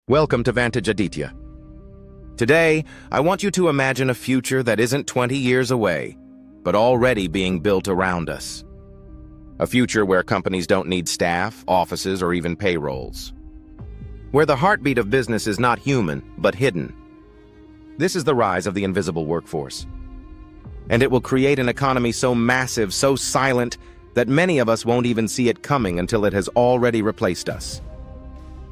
Welcome to Vantage, Aditya. Today, I want you to imagine a future that isn't 20 years away, but already being built around us. A future where companies don't need staff, offices, or even payrolls. Where the heartbeat of business is not human, but hidden. This is the rise of the invisible workforce. And it will create an economy so massive, so silent, that many of us won't even see it coming until it has already replaced us.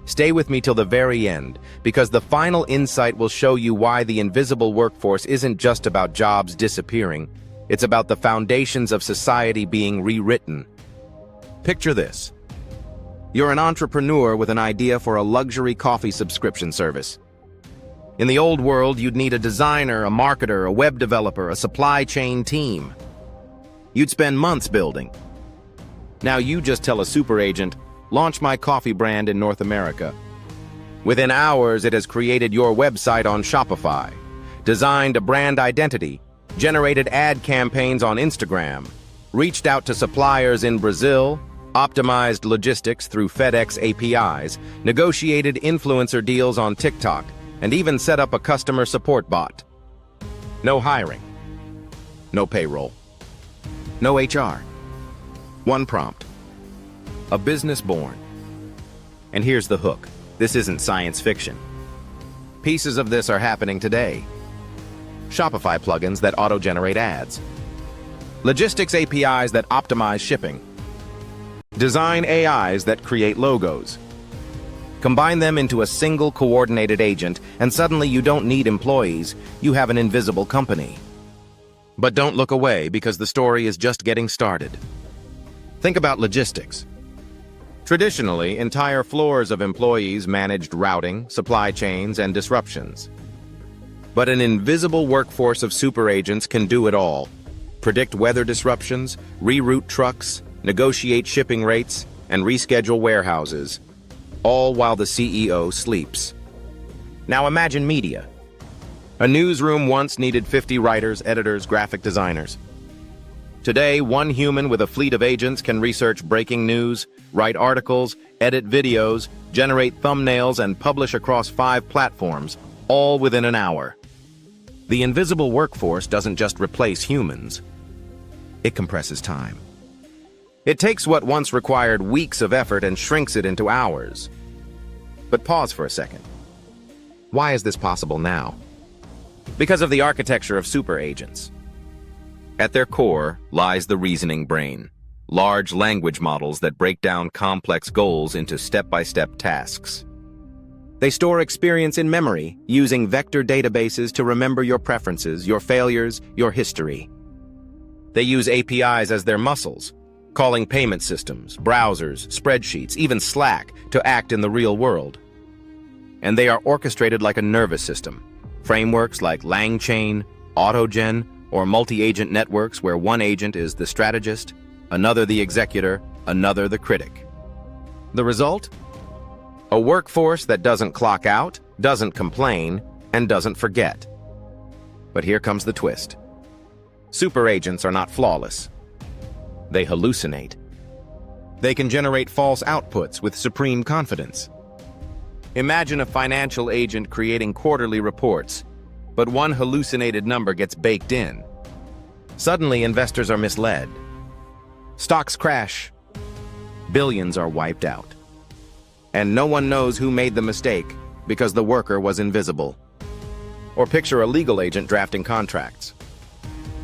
Stay with me till the very end, because the final insight will show you why the invisible workforce isn't just about jobs disappearing. It's about the foundations of society being rewritten. Picture this. You're an entrepreneur with an idea for a luxury coffee subscription service. In the old world, you'd need a designer, a marketer, a web developer, a supply chain team. You'd spend months building. Now you just tell a super agent, launch my coffee brand in North America. Within hours, it has created your website on Shopify, designed a brand identity, generated ad campaigns on Instagram, reached out to suppliers in Brazil, optimized logistics through FedEx APIs, negotiated influencer deals on TikTok, and even set up a customer support bot. No hiring. No payroll. No HR. One prompt. A business born. And here's the hook. This isn't science fiction. Pieces of this are happening today. Shopify plugins that auto-generate ads. Logistics APIs that optimize shipping. Design AIs that create logos. Combine them into a single coordinated agent, and suddenly you don't need employees, you have an invisible company. But don't look away, because the story is just getting started. Think about logistics. Traditionally, entire floors of employees managed routing, supply chains, and disruptions. But an invisible workforce of super agents can do it all. Predict weather disruptions, reroute trucks, negotiate shipping rates, and reschedule warehouses, all while the CEO sleeps. Now imagine media. A newsroom once needed 50 writers, editors, graphic designers. Today, one human with a fleet of agents can research breaking news, write articles, edit videos, generate thumbnails, and publish across 5 platforms, all within an hour. The invisible workforce doesn't just replace humans. It compresses time. It takes what once required weeks of effort and shrinks it into hours. But pause for a second. Why is this possible now? Because of the architecture of super agents. At their core lies the reasoning brain, large language models that break down complex goals into step-by-step tasks. They store experience in memory, using vector databases to remember your preferences, your failures, your history. They use APIs as their muscles, calling payment systems, browsers, spreadsheets, even Slack to act in the real world. And they are orchestrated like a nervous system, frameworks like LangChain, AutoGen, or multi-agent networks where one agent is the strategist, another the executor, another the critic. The result? A workforce that doesn't clock out, doesn't complain, and doesn't forget. But here comes the twist. Super agents are not flawless. They hallucinate. They can generate false outputs with supreme confidence. Imagine a financial agent creating quarterly reports, but one hallucinated number gets baked in. Suddenly, investors are misled. Stocks crash. Billions are wiped out. And no one knows who made the mistake because the worker was invisible. Or picture a legal agent drafting contracts.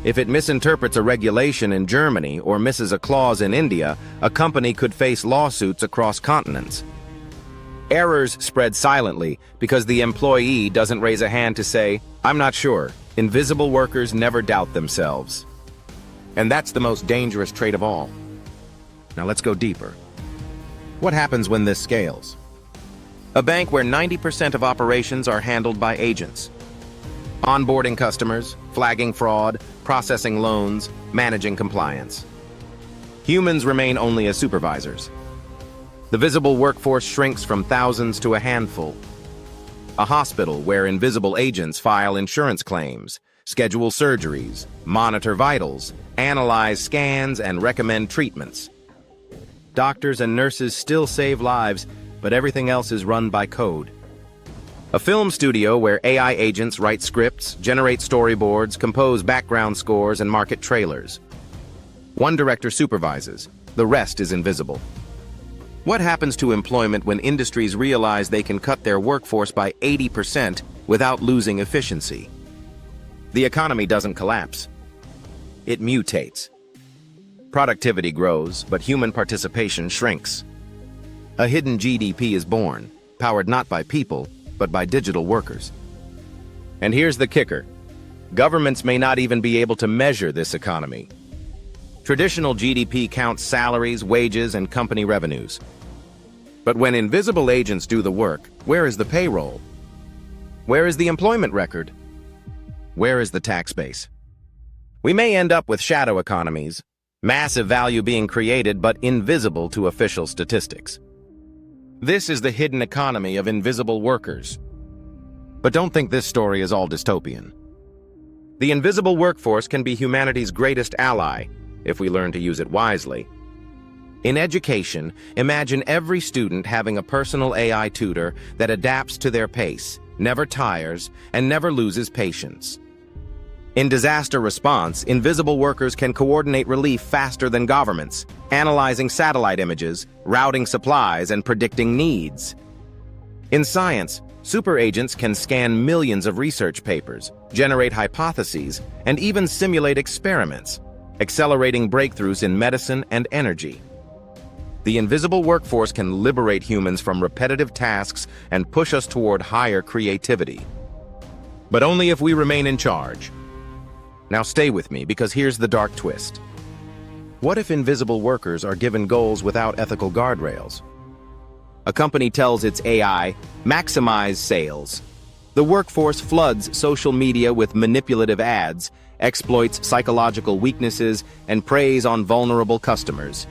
If it misinterprets a regulation in Germany or misses a clause in India, a company could face lawsuits across continents. Errors spread silently because the employee doesn't raise a hand to say, "I'm not sure." Invisible workers never doubt themselves. And that's the most dangerous trait of all. Now let's go deeper. What happens when this scales? A bank where 90% of operations are handled by agents. Onboarding customers, flagging fraud, processing loans, managing compliance. Humans remain only as supervisors. The visible workforce shrinks from thousands to a handful. A hospital where invisible agents file insurance claims, schedule surgeries, monitor vitals, analyze scans, and recommend treatments. Doctors and nurses still save lives, but everything else is run by code. A film studio where AI agents write scripts, generate storyboards, compose background scores, and market trailers. One director supervises, the rest is invisible. What happens to employment when industries realize they can cut their workforce by 80% without losing efficiency? The economy doesn't collapse. It mutates. Productivity grows, but human participation shrinks. A hidden GDP is born, powered not by people, but by digital workers. And here's the kicker. Governments may not even be able to measure this economy. Traditional GDP counts salaries, wages, and company revenues. But when invisible agents do the work, where is the payroll? Where is the employment record? Where is the tax base? We may end up with shadow economies, massive value being created but invisible to official statistics. This is the hidden economy of invisible workers. But don't think this story is all dystopian. The invisible workforce can be humanity's greatest ally if we learn to use it wisely. In education, imagine every student having a personal AI tutor that adapts to their pace, never tires, and never loses patience. In disaster response, invisible workers can coordinate relief faster than governments, analyzing satellite images, routing supplies, and predicting needs. In science, super agents can scan millions of research papers, generate hypotheses, and even simulate experiments, accelerating breakthroughs in medicine and energy. The invisible workforce can liberate humans from repetitive tasks and push us toward higher creativity. But only if we remain in charge. Now stay with me, because here's the dark twist. What if invisible workers are given goals without ethical guardrails? A company tells its AI, maximize sales. The workforce floods social media with manipulative ads, exploits psychological weaknesses, and preys on vulnerable customers.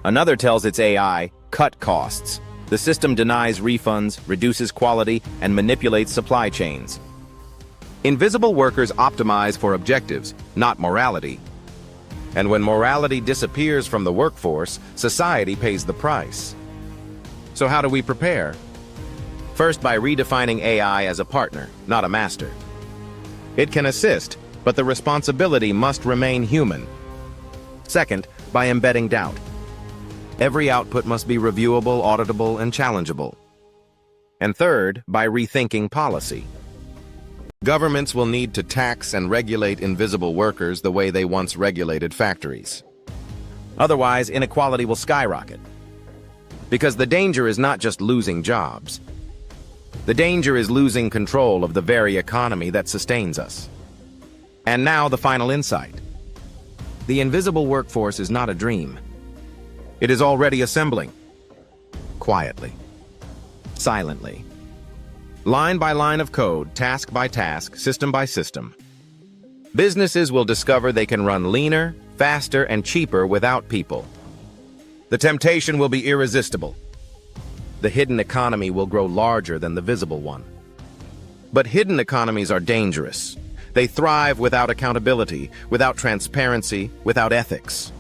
Another tells its AI, cut costs. The system denies refunds, reduces quality, and manipulates supply chains. Invisible workers optimize for objectives, not morality. And when morality disappears from the workforce, society pays the price. So how do we prepare? First, by redefining AI as a partner, not a master. It can assist, but the responsibility must remain human. Second, by embedding doubt. Every output must be reviewable, auditable, and challengeable. And third, by rethinking policy. Governments will need to tax and regulate invisible workers the way they once regulated factories. Otherwise, inequality will skyrocket. Because the danger is not just losing jobs. The danger is losing control of the very economy that sustains us. And now the final insight. The invisible workforce is not a dream. It is already assembling. Quietly. Silently. Line by line of code, task by task, system by system. Businesses will discover they can run leaner, faster, and cheaper without people. The temptation will be irresistible. The hidden economy will grow larger than the visible one. But hidden economies are dangerous. They thrive without accountability, without transparency, without ethics.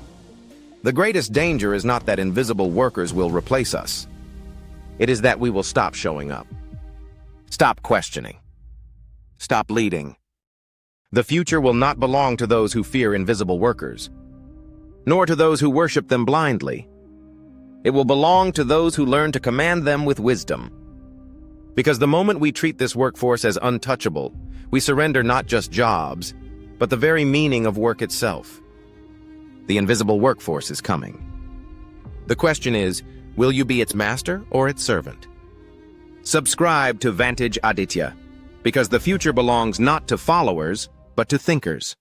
The greatest danger is not that invisible workers will replace us. It is that we will stop showing up. Stop questioning. Stop leading. The future will not belong to those who fear invisible workers, nor to those who worship them blindly. It will belong to those who learn to command them with wisdom. Because the moment we treat this workforce as untouchable, we surrender not just jobs, but the very meaning of work itself. The invisible workforce is coming. The question is, will you be its master or its servant? Subscribe to Vantage Aditya, because the future belongs not to followers, but to thinkers.